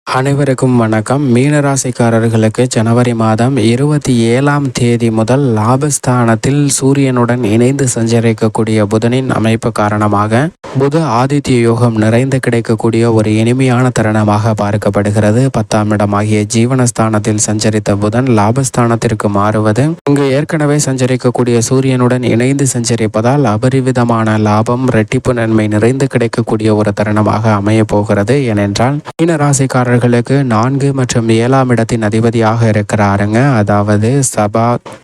அனைவருக்கும் வணக்கம். மீனராசிக்காரர்களுக்கு ஜனவரி மாதம் 27ஆம் தேதி முதல் லாபஸ்தானத்தில் சூரியனுடன் இணைந்து சஞ்சரிக்கக்கூடிய புதனின் அமைப்பு காரணமாக புத ஆதித்ய யோகம் நிறைந்து கிடைக்கக்கூடிய ஒரு இனிமையான தருணமாக பார்க்கப்படுகிறது. 10ஆம் இடமாகிய ஜீவனஸ்தானத்தில் சஞ்சரித்த புதன் லாபஸ்தானத்திற்கு மாறுவது இங்கு ஏற்கனவே சஞ்சரிக்கக்கூடிய சூரியனுடன் இணைந்து சஞ்சரிப்பதால் அபரிவிதமான லாபம், இரட்டிப்பு நன்மை நிறைந்து கிடைக்கக்கூடிய ஒரு தருணமாக அமைய போகிறது. ஏனென்றால் மீனராசிக்காரர்களுக்கு 4 மற்றும் 7ஆம் இடத்தின் அதிபதியாக இருக்கிறாருங்க. அதாவது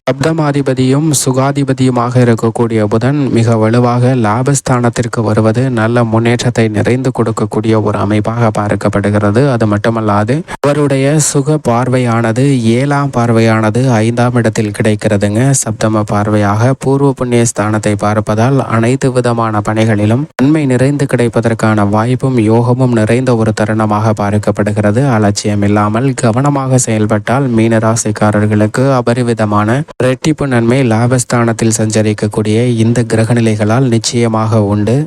சப்தமாதிபதியும் சுகாதிபதியுமாக இருக்கக்கூடிய புதன் மிக வலுவாக லாபஸ்தானத்திற்கு வருவது நல்ல முன்னேற்றத்தை நிறைந்து கொடுக்கக்கூடிய ஒரு அமைப்பாக பார்க்கப்படுகிறது. அது மட்டுமல்லாது அவருடைய சுக பார்வையானது 7ஆம் பார்வையானது 5ஆம் இடத்தில் கிடைக்கிறதுங்க. சப்தம பார்வையாக பூர்வ புண்ணிய ஸ்தானத்தை பார்ப்பதால் அனைத்து விதமான பணிகளிலும் நன்மை நிறைந்து கிடைப்பதற்கான வாய்ப்பும் யோகமும் நிறைந்த ஒரு தருணமாக பார்க்கப்படுகிறது. அலட்சியம் இல்லாமல் கவனமாக செயல்பட்டால் மீனராசிக்காரர்களுக்கு அபரிவிதமான இரட்டிப்பு நன்மை லாபஸ்தானத்தில் சஞ்சரிக்கக்கூடிய இந்த கிரகநிலைகளால் நிச்சயமாக உண்டு.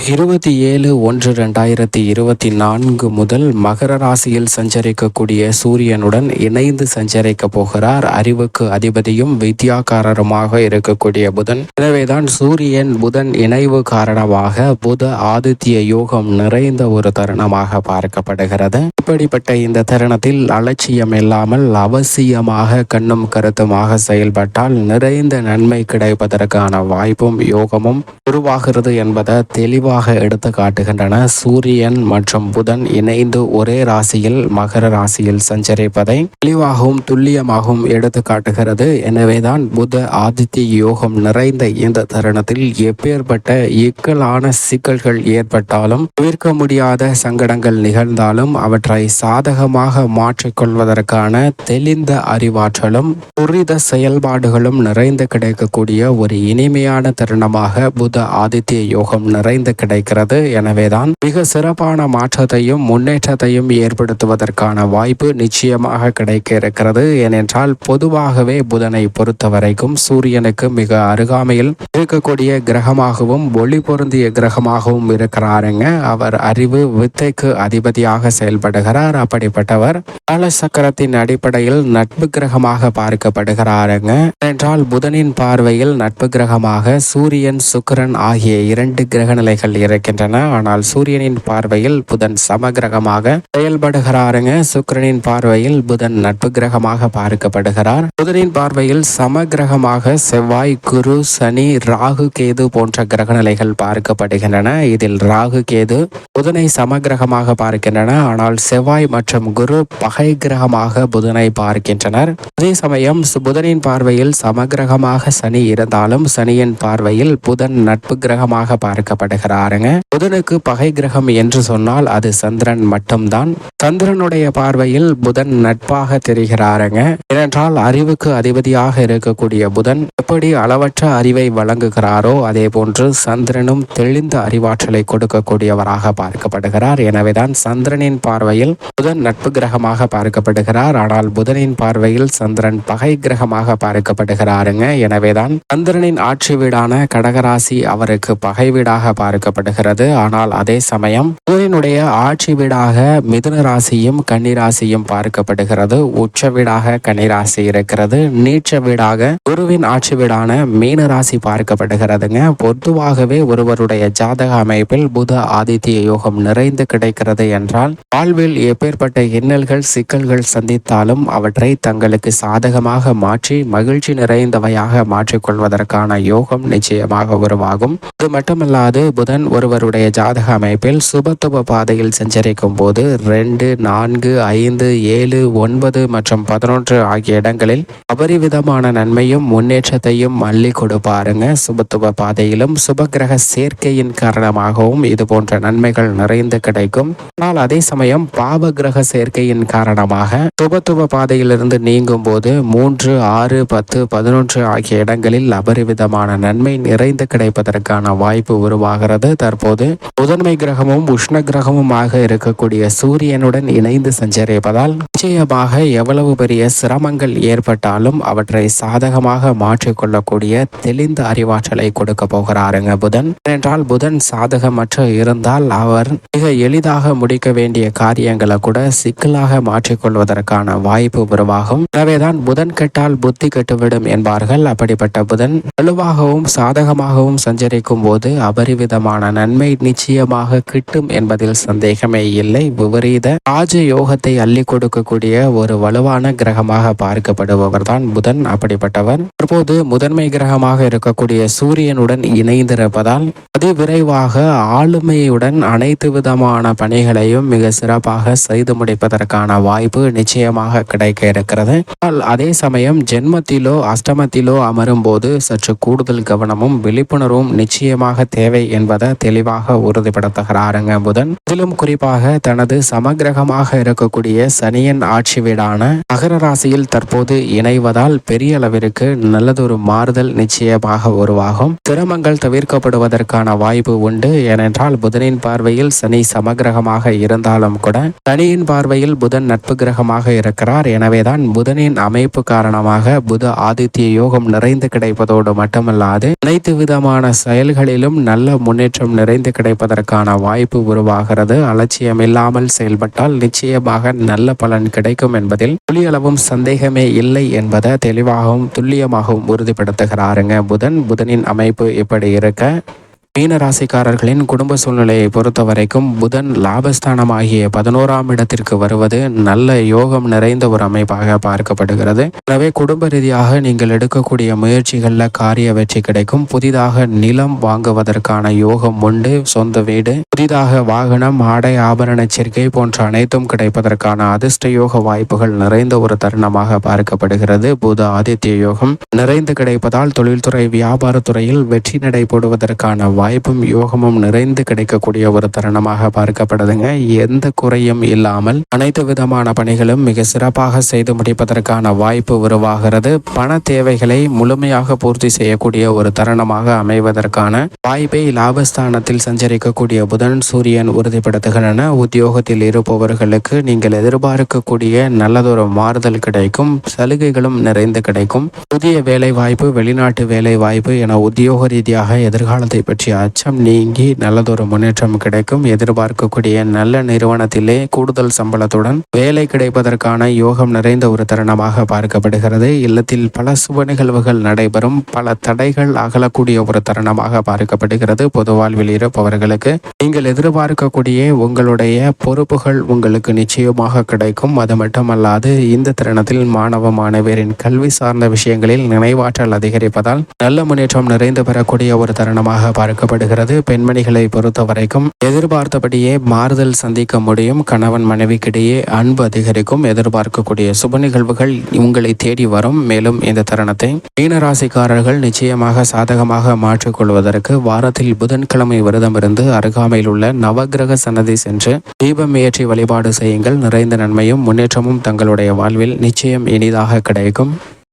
27/1/2024 முதல் மகர ராசியில் சஞ்சரிக்கக்கூடிய சூரியனுடன் இணைந்து சஞ்சரிக்க போகிறார் அறிவுக்கு அதிபதியும் வித்யாகாரருமாக இருக்கக்கூடிய புதன். எனவேதான் சூரியன் புதன் இணைவு காரணமாக புத ஆதித்ய யோகம் நிறைந்த ஒரு தருணமாக பார்க்கப்படுகிறது. இப்படிப்பட்ட இந்த தருணத்தில் அலட்சியம் இல்லாமல் அவசியமாக கண்ணும் கருத்துமாக செயல்பட்டால் நிறைந்த நன்மை கிடைப்பதற்கான வாய்ப்பும் யோகமும் உருவாகிறது என்பதை தெளிவாக எடுத்து காட்டுகின்றன. சூரியன் மற்றும் புதன் இணைந்து ஒரே ராசியில் மகர ராசியில் சஞ்சரிப்பதை தெளிவாகவும் துல்லியமாகவும் எடுத்து காட்டுகிறது. எனவேதான் புத ஆதித்ய யோகம் நிறைந்த இந்த தருணத்தில் எப்பேற்பட்ட இக்கலான சிக்கல்கள் ஏற்பட்டாலும், தவிர்க்க முடியாத சங்கடங்கள் நிகழ்ந்தாலும் அவற்றை சாதகமாக மாற்றிக்கொள்வதற்கான தெளிந்த அறிவாற்றலும் துரித செயல்பாடுகளும் நிறைந்து கிடைக்கக்கூடிய ஒரு இனிமையான தருணமாக புத ஆதித்ய யோகம் நிறைந்து கிடைக்கிறது. எனவேதான் மிக சிறப்பான மாற்றத்தையும் முன்னேற்றத்தையும் ஏற்படுத்துவதற்கான வாய்ப்பு நிச்சயமாக கிடைக்க இருக்கிறது. ஏனென்றால் பொதுவாகவே புதனை பொறுத்த வரைக்கும் சூரியனுக்கு மிக அருகாமையில் இருக்கக்கூடிய கிரகமாகவும் ஒளி பொருந்திய கிரகமாகவும் இருக்கிறாருங்க. அவர் அறிவு வித்தைக்கு அதிபதியாக செயல்படுகிறார். அப்படிப்பட்டவர் காலசக்கரத்தின் அடிப்படையில் நட்பு கிரகமாக பார்க்கப்படுகிறாருங்க. என்றால் புதனின் பார்வையில் நட்பு கிரகமாக சூரியன் சுக்கிரன் ஆகிய 2 கிரக நிலைகள் இருக்கின்றன. ஆனால் சூரியனின் பார்வையில் புதன் சமகிரகமாக செயல்படுகிறாருங்க. சுக்கிரனின் பார்வையில் புதன் நட்பு கிரகமாக பார்க்கப்படுகிறார். புதனின் பார்வையில் சமகிரகமாக செவ்வாய், குரு, சனி, ராகு, கேது போன்ற கிரக நிலைகள் பார்க்கப்படுகின்றன. இதில் ராகு, கேது புதனை சமகிரகமாக பார்க்கின்றன. ஆனால் செவ்வாய் மற்றும் குரு பகை கிரகமாக புதனை பார்க்கின்றனர். அதே சமயம் புதனின் பார்வையில் சமகிரகமாக சனி இருந்தாலும் சனியின் பார்வையில் புதன் நட்பு கிரகமாக பார்க்கப்படுகிறாருங்க. புதனுக்கு பகை கிரகம் என்று சொன்னால் அது சந்திரன் மட்டும்தான். சந்திரனுடைய பார்வையில் புதன் நட்பாக தெரிகிறாருங்க. ஏனென்றால் அறிவுக்கு அதிபதியாக இருக்கக்கூடிய புதன் எப்படி அளவற்ற அறிவை வழங்குகிறாரோ அதே போன்று சந்திரனும் தெளிந்த அறிவாற்றலை கொடுக்கக்கூடியவராக பார்க்கப்படுகிறார். எனவேதான் சந்திரனின் பார்வையில் புதன் நட்பு கிரகமாக பார்க்கப்படுகிறார். ஆனால் புதனின் பார்வையில் சந்திரன் பகை கிரகமாக பார்க்கப்படுகிறாருங்க. எனவேதான் சந்திரனின் ஆட்சி வீடான கடகராசி அவருக்கு பகை வீடாக பார்க்கப்படுகிறது. ஆனால் அதே சமயம் புதனினுடைய ஆட்சி வீடாக மிதுன ராசியும் கன்னிராசியும் பார்க்கப்படுகிறது. உச்ச வீடாக கன்னிராசி இருக்கிறது. நீச்ச வீடாக குருவின் ஆட்சி வீடான மீன ராசி பார்க்கப்படுகிறதுங்க. பொதுவாகவே ஒருவருடைய ஜாதக அமைப்பில் புத ஆதித்ய யோகம் நிறைந்து கிடைக்கிறது என்றால் வாழ்வில் எப்பேற்பட்ட இன்னல்கள் சிக்கல்கள் சந்தித்தாலும் அவற்றை தங்களுக்கு சாதகமாக மாற்றி மகிழ்ச்சி நிறைந்தவையாக மாற்றிக்கொள்வதற்கான யோகம் நிச்சயமாக உருவாகும். அது மட்டுமல்லாது புதன் ஒருவருடைய ஜாதக அமைப்பில் சுபத்துவ பாதையில் சஞ்சரிக்கும் போது 2, 4, 5, 7, 9 மற்றும் 11 ஆகிய இடங்களில் அபரிவிதமான நன்மையும் முன்னேற்றத்தையும் அள்ளி கொடுப்பாருங்க. சுபத்துவ பாதையிலும் சுபகிரக சேர்க்கையின் காரணமாகவும் இது போன்ற நன்மைகள் நிறைந்து கிடைக்கும். ஆனால் அதே சமயம் பாவ கிரக சேர்க்கையின் காரணமாக சுபத்துவ பாதையிலிருந்து நீங்கும் போது 3, 6, 10, 11 ஆகிய இடங்களில் அபரிவிதமான நன்மை நிறைந்து கிடைப்பதற்கான வாய்ப்பு உருவாகிறது. இருக்கிறது. தற்போது முதன்மை கிரகமும் உஷ்ண கிரகமுமாக இருக்கக்கூடிய சூரியனுடன் இணைந்து சஞ்சரிப்பதால் நிச்சயமாக எவ்வளவு பெரிய சிரமங்கள் ஏற்பட்டாலும் அவற்றை சாதகமாக மாற்றிக்கொள்ளக்கூடிய தெளிந்த அறிவாற்றலை கொடுக்க போகிறாருங்க புதன். ஏனென்றால் புதன் சாதகமற்று இருந்தால் அவர் மிக எளிதாக முடிக்க வேண்டிய காரியங்களை கூட சிக்கலாக மாற்றிக்கொள்வதற்கான வாய்ப்பு உருவாகும். எனவேதான் புதன் கெட்டால் புத்தி கெட்டுவிடும் என்பார்கள். அப்படிப்பட்ட புதன் வலுவாகவும் சாதகமாகவும் சஞ்சரிக்கும் போது அபரிவிதமான நன்மை நிச்சயமாக கிட்டும் என்பதில் சந்தேகமே இல்லை. விபரீத ராஜ யோகத்தை அள்ளி கொடுக்கக்கூடிய ஒரு வலுவான கிரகமாக பார்க்கப்படுபவர் தான் புதன். அப்படிப்பட்டவர் தற்போது முதன்மை கிரகமாக இருக்கக்கூடிய சூரியனுடன் இணைந்திருப்பதால் அதிவிரைவாக ஆளுமையுடன் அனைத்து விதமான பணிகளையும் மிக சிறப்பாக செய்து முடிப்பதற்கான வாய்ப்பு நிச்சயமாக கிடைக்க இருக்கிறது. அதே சமயம் ஜென்மத்திலோ அஷ்டமத்திலோ அமரும் போது சற்று கூடுதல் கவனமும் விழிப்புணர்வும் நிச்சயமாக தேவை என்பதை தெளிவாக உறுதிப்படுத்துகிறாருங்க புதன். இதிலும் குறிப்பாக தனது சமகிரகமாக இருக்கக்கூடிய சனியின் ஆட்சி வீடான மகர ராசியில் தற்போது இணைவதால் பெரிய அளவிற்கு நல்லதொரு மாறுதல் நிச்சயமாக உருவாகும். சிரமங்கள் தவிர்க்கப்படுவதற்கான வாய்ப்பு உண்டு. ஏனென்றால் புதனின் பார்வையில் சனி சமகிரகமாக இருந்தாலும் கூட சனியின் பார்வையில் புதன் நட்பு கிரகமாக இருக்கிறார். எனவேதான் புதனின் அமைப்பு காரணமாக புத ஆதித்ய யோகம் நிறைந்து கிடைப்பதோடு மட்டுமல்லாது அனைத்து விதமான செயல்களிலும் நல்ல முன்னேற்றம் நிறைந்து கிடைப்பதற்கான வாய்ப்பு உருவாகிறது. அலட்சியம் இல்லாமல் செயல்பட்டால் நிச்சயமாக நல்ல பலன் கிடைக்கும் என்பதில் துளியளவும் சந்தேகமே இல்லை என்பதை தெளிவாகவும் துல்லியமாகவும் உறுதிப்படுத்துகிறாருங்க புதன். புதனின் அமைப்பு இப்படி இருக்க மீன ராசிக்காரர்களின் குடும்ப சூழ்நிலையை பொறுத்த வரைக்கும் புதன் லாபஸ்தானமாகிய 11ஆம் இடத்திற்கு வருவது நல்ல யோகம் நிறைந்த ஒரு அமைப்பாக பார்க்கப்படுகிறது. எனவே குடும்ப ரீதியாக நீங்கள் எடுக்கக்கூடிய முயற்சிகளில் காரிய வெற்றி கிடைக்கும். புதிதாக நிலம் வாங்குவதற்கான யோகம் உண்டு. சொந்த வீடு, புதிதாக வாகனம், ஆடை ஆபரண சேர்க்கை போன்ற அனைத்தும் கிடைப்பதற்கான அதிர்ஷ்ட யோக வாய்ப்புகள் நிறைந்த ஒரு தருணமாக பார்க்கப்படுகிறது. புத ஆதித்ய யோகம் நிறைந்து கிடைப்பதால் தொழில்துறை வியாபாரத்துறையில் வெற்றி நடை போடுவதற்கான வாய்ப்பும் யோகமும் நிறைந்து கிடைக்கக்கூடிய ஒரு தருணமாக பார்க்கப்படுதுங்க. எந்த குறையும் இல்லாமல் அனைத்து விதமான பணிகளும் மிக சிறப்பாக செய்து முடிப்பதற்கான வாய்ப்பு உருவாகிறது. பண தேவைகளை முழுமையாக பூர்த்தி செய்யக்கூடிய ஒரு தருணமாக அமைவதற்கான வாய்ப்பை லாபஸ்தானத்தில் சஞ்சரிக்கக்கூடிய புதன் சூரியன் உறுதிப்படுத்துகின்றன. உத்தியோகத்தில் இருப்பவர்களுக்கு நீங்கள் எதிர்பார்க்கக்கூடிய நல்லதொரு மாறுதல் கிடைக்கும். சலுகைகளும் நிறைந்து கிடைக்கும். புதிய வேலை வாய்ப்பு, வெளிநாட்டு வேலை வாய்ப்பு என உத்தியோக ரீதியாக எதிர்காலத்தை பற்றி அச்சம் நீங்கி நல்லதொரு முன்னேற்றம் கிடைக்கும். எதிர்பார்க்கக்கூடிய நல்ல நிறுவனத்திலே கூடுதல் சம்பளத்துடன் வேலை கிடைப்பதற்கான யோகம் நிறைந்த ஒரு தருணமாக பார்க்கப்படுகிறது. இல்லத்தில் பல சுப நிகழ்வுகள் நடைபெறும். பல தடைகள் அகலக்கூடிய ஒரு தருணமாக பார்க்கப்படுகிறது. பொது வாழ்வில் இருப்பவர்களுக்கு நீங்கள் எதிர்பார்க்கக்கூடிய உங்களுடைய பொறுப்புகள் உங்களுக்கு நிச்சயமாக கிடைக்கும். அது மட்டுமல்லாது இந்த தருணத்தில் மாணவ மாணவியரின் கல்வி சார்ந்த விஷயங்களில் நினைவாற்றல் அதிகரிப்பதால் நல்ல முன்னேற்றம் நிறைந்து பெறக்கூடிய ஒரு தருணமாக பார்க்கப்படுகிறது. பெண்மணிகளை பொறுத்த வரைக்கும் எதிர்பார்த்தபடியே மாறுதல் சந்திக்க முடியும். கணவன் மனைவிக்கிடையே அன்பு அதிகரிக்கும். எதிர்பார்க்கக்கூடிய சுப நிகழ்வுகள் உங்களை தேடி வரும். மேலும் இந்த தருணத்தை மீனராசிக்காரர்கள் நிச்சயமாக சாதகமாக மாற்றிக்கொள்வதற்கு வாரத்தில் புதன்கிழமை விரதம் இருந்து அருகாமையில் உள்ள நவகிரக சன்னதி சென்று தீபம் ஏற்றி வழிபாடு செய்யுங்கள். நிறைந்த நன்மையும் முன்னேற்றமும் தங்களுடைய வாழ்வில் நிச்சயம் இனிதாக கிடைக்கும்.